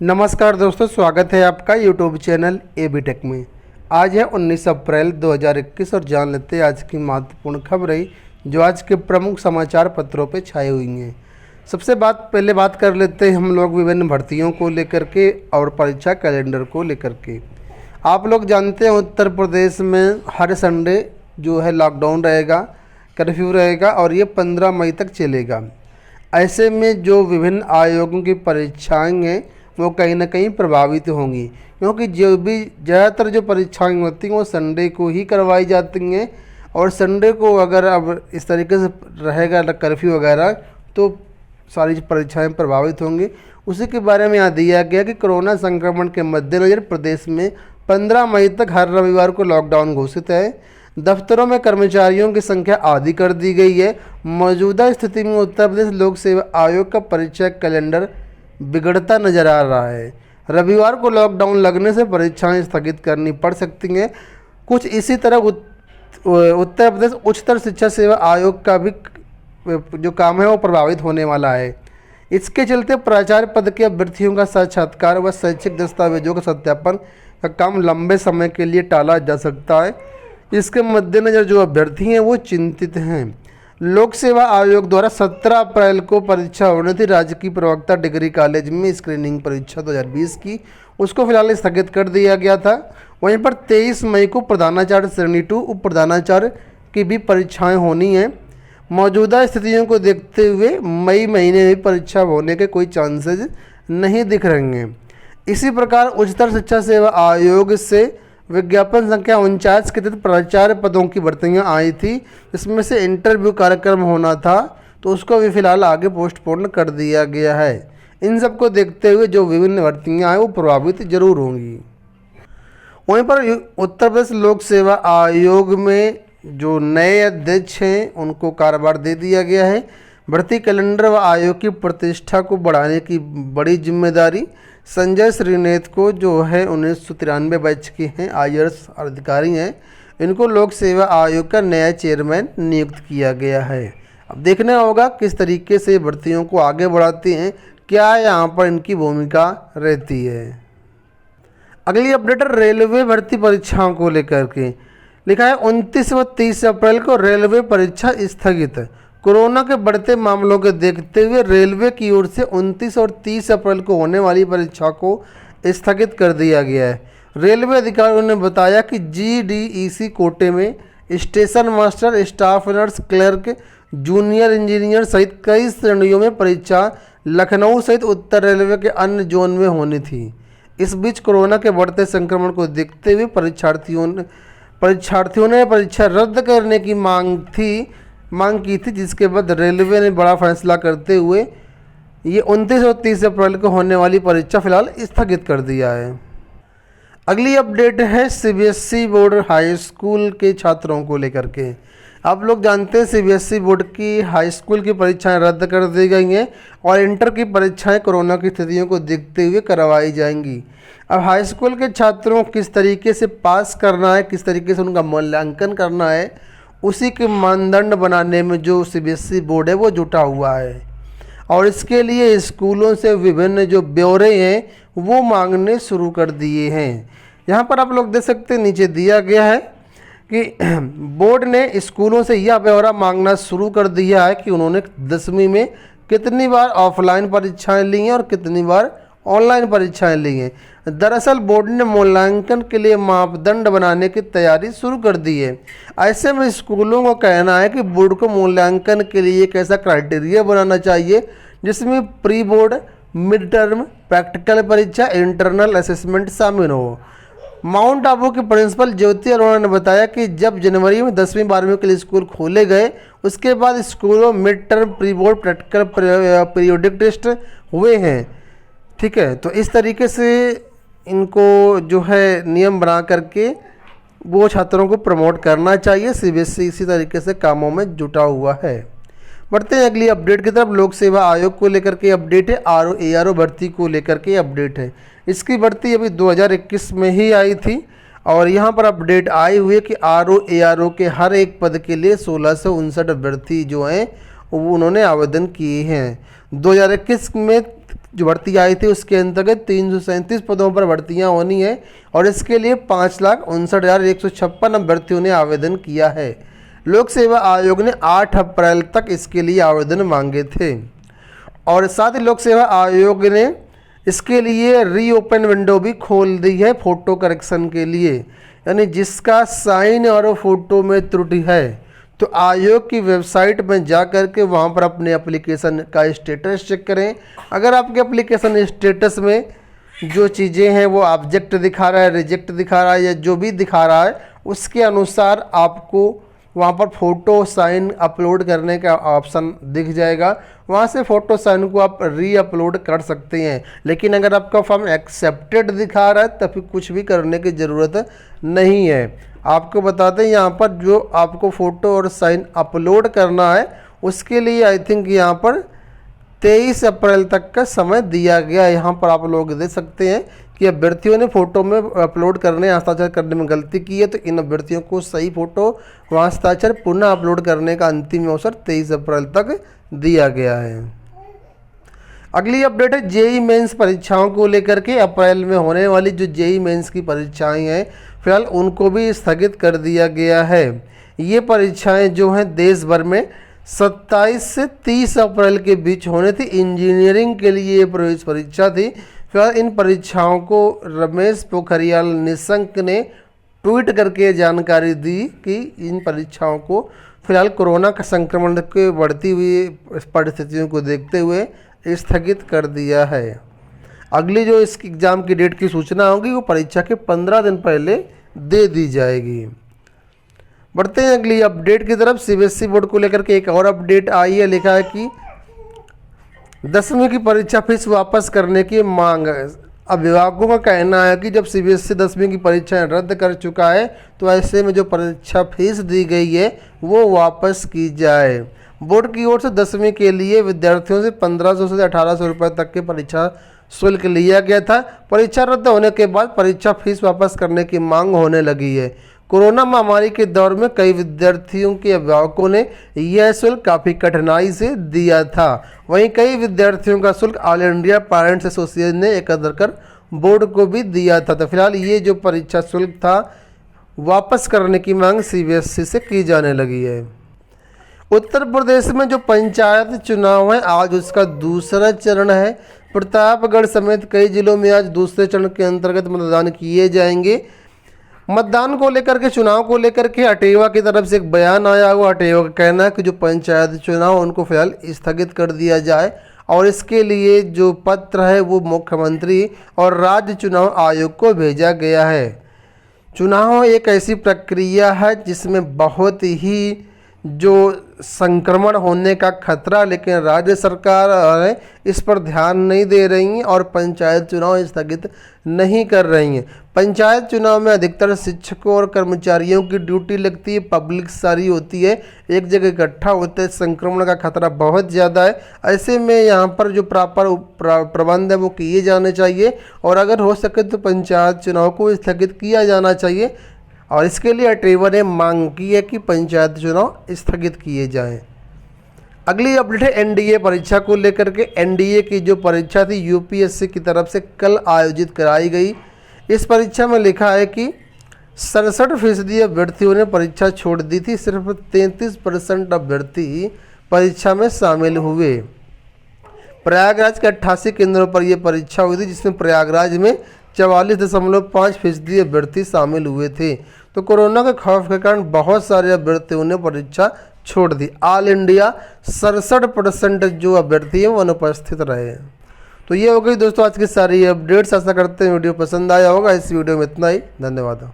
नमस्कार दोस्तों, स्वागत है आपका यूट्यूब चैनल एबी टेक में। आज है 19 अप्रैल 2021 और जान लेते हैं आज की महत्वपूर्ण खबरें जो आज के प्रमुख समाचार पत्रों पे छाई हुई हैं। सबसे पहले बात कर लेते हैं हम लोग विभिन्न भर्तियों को लेकर के और परीक्षा कैलेंडर को लेकर के। आप लोग जानते हैं उत्तर प्रदेश में हर संडे जो है लॉकडाउन रहेगा, कर्फ्यू रहेगा और ये 15 मई तक चलेगा। ऐसे में जो विभिन्न आयोगों की परीक्षाएँ हैं वो कहीं ना कहीं प्रभावित होंगी, क्योंकि जो भी ज़्यादातर जो परीक्षाएं होती हैं वो संडे को ही करवाई जाती हैं। और संडे को अगर अब इस तरीके से रहेगा कर्फ्यू वगैरह तो सारी परीक्षाएं प्रभावित होंगी। उसी के बारे में यहाँ दिया गया कि कोरोना संक्रमण के मद्देनज़र प्रदेश में 15 मई तक हर रविवार को लॉकडाउन घोषित है। दफ्तरों में कर्मचारियों की संख्या आधी कर दी गई है। मौजूदा स्थिति में उत्तर प्रदेश लोक सेवा आयोग का परीक्षा कैलेंडर बिगड़ता नजर आ रहा है। रविवार को लॉकडाउन लगने से परीक्षाएं स्थगित करनी पड़ सकती हैं। कुछ इसी तरह उत्तर प्रदेश उच्चतर शिक्षा सेवा आयोग का भी जो काम है वो प्रभावित होने वाला है। इसके चलते प्राचार्य पद के अभ्यर्थियों का साक्षात्कार व शैक्षिक दस्तावेजों का सत्यापन का काम लंबे समय के लिए टाला जा सकता है। इसके मद्देनज़र जो अभ्यर्थी हैं वो चिंतित हैं। लोक सेवा आयोग द्वारा 17 अप्रैल को परीक्षा होनी थी राजकीय प्रवक्ता डिग्री कॉलेज में स्क्रीनिंग परीक्षा 2020 की, उसको फिलहाल स्थगित कर दिया गया था। वहीं पर 23 मई को प्रधानाचार्य श्रेणी 2 उप प्रधानाचार्य की भी परीक्षाएं होनी हैं। मौजूदा स्थितियों को देखते हुए मई महीने में परीक्षा होने के कोई चांसेस नहीं दिख रहे हैं। इसी प्रकार उच्चतर शिक्षा सेवा आयोग से विज्ञापन संख्या 49 के तहत प्राचार्य पदों की भर्तियाँ आई थी, इसमें से इंटरव्यू कार्यक्रम होना था तो उसको भी फिलहाल आगे पोस्टपोन कर दिया गया है। इन सब को देखते हुए जो विभिन्न भर्तियाँ हैं वो प्रभावित जरूर होंगी। वहीं पर उत्तर प्रदेश लोक सेवा आयोग में जो नए अध्यक्ष हैं उनको कार्यभार दे दिया गया है। भर्ती कैलेंडर व आयोग की प्रतिष्ठा को बढ़ाने की बड़ी जिम्मेदारी संजय श्रीनेत को जो है 1993 बैच के हैं, आईएएस अधिकारी हैं, इनको लोक सेवा आयोग का नया चेयरमैन नियुक्त किया गया है। अब देखना होगा किस तरीके से भर्तियों को आगे बढ़ाते हैं, क्या यहाँ पर इनकी भूमिका रहती है। अगली अपडेट रेलवे भर्ती परीक्षाओं को लेकर के लिखा है 29 व 30 अप्रैल को रेलवे परीक्षा स्थगित। कोरोना के बढ़ते मामलों के देखते हुए रेलवे की ओर से 29 और 30 अप्रैल को होने वाली परीक्षा को स्थगित कर दिया गया है। रेलवे अधिकारियों ने बताया कि जीडीईसी कोटे में station master, staff nurse, clerk, junior engineer सहित कई श्रेणियों में परीक्षा लखनऊ सहित उत्तर रेलवे के अन्य जोन में होनी थी। इस बीच कोरोना के बढ़ते संक्रमण को देखते हुए परीक्षार्थियों ने परीक्षा रद्द करने की मांग की थी, जिसके बाद रेलवे ने बड़ा फैसला करते हुए ये 29 और 30 अप्रैल को होने वाली परीक्षा फिलहाल स्थगित कर दिया है। अगली अपडेट है सीबीएसई बोर्ड हाई स्कूल के छात्रों को लेकर के। आप लोग जानते हैं सीबीएसई बोर्ड की हाई स्कूल की परीक्षाएं रद्द कर दी गई हैं और इंटर की परीक्षाएं कोरोना की स्थितियों को देखते हुए करवाई जाएंगी। अब हाई स्कूल के छात्रों को किस तरीके से पास करना है, किस तरीके से उनका मूल्यांकन करना है, उसी के मानदंड बनाने में जो सीबीएसई बोर्ड है वो जुटा हुआ है। और इसके लिए स्कूलों से विभिन्न जो ब्यौरे हैं वो मांगने शुरू कर दिए हैं। यहाँ पर आप लोग देख सकते हैं, नीचे दिया गया है कि बोर्ड ने स्कूलों से यह ब्यौरा मांगना शुरू कर दिया है कि उन्होंने 10वीं में कितनी बार ऑफलाइन परीक्षाएं ली हैं और कितनी बार ऑनलाइन परीक्षाएं ली हैं। दरअसल बोर्ड ने मूल्यांकन के लिए मापदंड बनाने की तैयारी शुरू कर दी है। ऐसे में स्कूलों का कहना है कि बोर्ड को मूल्यांकन के लिए एक ऐसा क्राइटेरिया बनाना चाहिए जिसमें pre board, mid term, practical परीक्षा, इंटरनल असेसमेंट शामिल हो। माउंट आबू के प्रिंसिपल ज्योति अरोड़ा ने बताया कि जब जनवरी में 10वीं 12वीं के लिए स्कूल खोले गए उसके बाद स्कूलों में mid term, pre board, practical, periodic test हुए हैं। ठीक है, तो इस तरीके से इनको जो है नियम बना करके वो छात्रों को प्रमोट करना चाहिए। सीबीएसई इसी तरीके से कामों में जुटा हुआ है। बढ़ते हैं अगली अपडेट की तरफ। लोक सेवा आयोग को लेकर के अपडेट है। ARO भर्ती को लेकर के अपडेट है। इसकी भर्ती अभी 2021 में ही आई थी और यहाँ पर अपडेट आई हुई है कि ARO के हर एक पद के लिए 1659 अभ्यर्थी जो हैं वो उन्होंने आवेदन किए हैं। 2021 में जो भर्ती आई थी उसके अंतर्गत 337 पदों पर भर्तियां होनी है और इसके लिए 5,59,156 अभ्यर्थियों ने आवेदन किया है। लोक सेवा आयोग ने 8 अप्रैल तक इसके लिए आवेदन मांगे थे और साथ ही लोक सेवा आयोग ने इसके लिए रीओपन विंडो भी खोल दी है फ़ोटो करेक्शन के लिए, यानी जिसका साइन और फोटो में त्रुटि है तो आयोग की वेबसाइट में जा कर के वहाँ पर अपने एप्लीकेशन का स्टेटस चेक करें। अगर आपके एप्लीकेशन स्टेटस में जो चीज़ें हैं वो ऑब्जेक्ट दिखा रहा है, रिजेक्ट दिखा रहा है या जो भी दिखा रहा है उसके अनुसार आपको वहाँ पर फ़ोटो साइन अपलोड करने का ऑप्शन दिख जाएगा। वहाँ से फ़ोटो साइन को आप री अपलोड कर सकते हैं। लेकिन अगर आपका फॉर्म एक्सेप्टेड दिखा रहा है तो फिर कुछ भी करने की ज़रूरत नहीं है। आपको बताते हैं यहाँ पर जो आपको फ़ोटो और साइन अपलोड करना है उसके लिए आई थिंक यहाँ पर 23 अप्रैल तक का समय दिया गया है। यहाँ पर आप लोग देख सकते हैं कि अभ्यर्थियों ने फ़ोटो में अपलोड करने हस्ताक्षर करने में गलती की है तो इन अभ्यर्थियों को सही फ़ोटो व हस्ताक्षर पुनः अपलोड करने का अंतिम अवसर 23 अप्रैल तक दिया गया है। अगली अपडेट है जेईई मेंस परीक्षाओं को लेकर के। अप्रैल में होने वाली जो जेईई मेंस की परीक्षाएं हैं फिलहाल उनको भी स्थगित कर दिया गया है। ये परीक्षाएं जो हैं देश भर में 27 से 30 अप्रैल के बीच होने थी। इंजीनियरिंग के लिए ये प्रवेश परीक्षा थी। फिलहाल इन परीक्षाओं को रमेश पोखरियाल निशंक ने ट्वीट करके जानकारी दी कि इन परीक्षाओं को फिलहाल कोरोना का संक्रमण के बढ़ती हुई परिस्थितियों को देखते हुए स्थगित कर दिया है। अगली जो इस एग्ज़ाम की डेट की सूचना होगी वो परीक्षा के 15 दिन पहले दे दी जाएगी। बढ़ते हैं अगली अपडेट की तरफ। सीबीएसई बोर्ड को लेकर के एक और अपडेट आई है। लिखा है कि 10वीं की परीक्षा फीस वापस करने की मांग है। अभिभावकों का कहना है कि जब सीबीएसई 10वीं की परीक्षाएं रद्द कर चुका है तो ऐसे में जो परीक्षा फीस दी गई है वो वापस की जाए। बोर्ड की ओर से 10वीं के लिए विद्यार्थियों से 1500 से 1800 रुपये तक के परीक्षा शुल्क लिया गया था। परीक्षा रद्द होने के बाद परीक्षा फीस वापस करने की मांग होने लगी है। कोरोना महामारी के दौर में कई विद्यार्थियों के अभिभावकों ने यह शुल्क काफ़ी कठिनाई से दिया था। वहीं कई विद्यार्थियों का शुल्क ऑल इंडिया पेरेंट्स एसोसिएशन ने एकत्र कर बोर्ड को भी दिया था। तो फिलहाल ये जो परीक्षा शुल्क था वापस करने की मांग सीबीएसई से की जाने लगी है। उत्तर प्रदेश में जो पंचायत चुनाव है आज उसका दूसरा चरण है। प्रतापगढ़ समेत कई जिलों में आज दूसरे चरण के अंतर्गत मतदान किए जाएंगे। मतदान को लेकर के चुनाव को लेकर के अटेवा की तरफ से एक बयान आया हुआ। अटेवा का कहना है कि जो पंचायत चुनाव उनको फिलहाल स्थगित कर दिया जाए और इसके लिए जो पत्र है वो मुख्यमंत्री और राज्य चुनाव आयोग को भेजा गया है। चुनाव एक ऐसी प्रक्रिया है जिसमें बहुत ही जो संक्रमण होने का खतरा, लेकिन राज्य सरकार इस पर ध्यान नहीं दे रही हैं और पंचायत चुनाव स्थगित नहीं कर रही हैं। पंचायत चुनाव में अधिकतर शिक्षकों और कर्मचारियों की ड्यूटी लगती है, पब्लिक सारी होती है, एक जगह इकट्ठा होते हैं, संक्रमण का खतरा बहुत ज़्यादा है। ऐसे में यहाँ पर जो प्रॉपर प्रबंध है वो किए जाने चाहिए और अगर हो सके तो पंचायत चुनाव को स्थगित किया जाना चाहिए और इसके लिए अटेवा ने मांग की है कि पंचायत चुनाव स्थगित किए जाएं। अगली अपडेट है एनडीए परीक्षा को लेकर के। एनडीए की जो परीक्षा थी यूपीएससी की तरफ से कल आयोजित कराई गई। इस परीक्षा में लिखा है कि 67% अभ्यर्थियों ने परीक्षा छोड़ दी थी। सिर्फ 33% अभ्यर्थी परीक्षा में शामिल हुए। प्रयागराज के 88 केंद्रों पर यह परीक्षा हुई थी जिसमें प्रयागराज में 44.5% अभ्यर्थी शामिल हुए थे। तो कोरोना के खौफ के कारण बहुत सारे अभ्यर्थियों ने परीक्षा छोड़ दी। ऑल इंडिया 67% जो अभ्यर्थी हैं वो अनुपस्थित रहे। तो ये हो गई दोस्तों आज की सारी अपडेट्स। आशा करते हैं वीडियो पसंद आया होगा। इस वीडियो में इतना ही। धन्यवाद।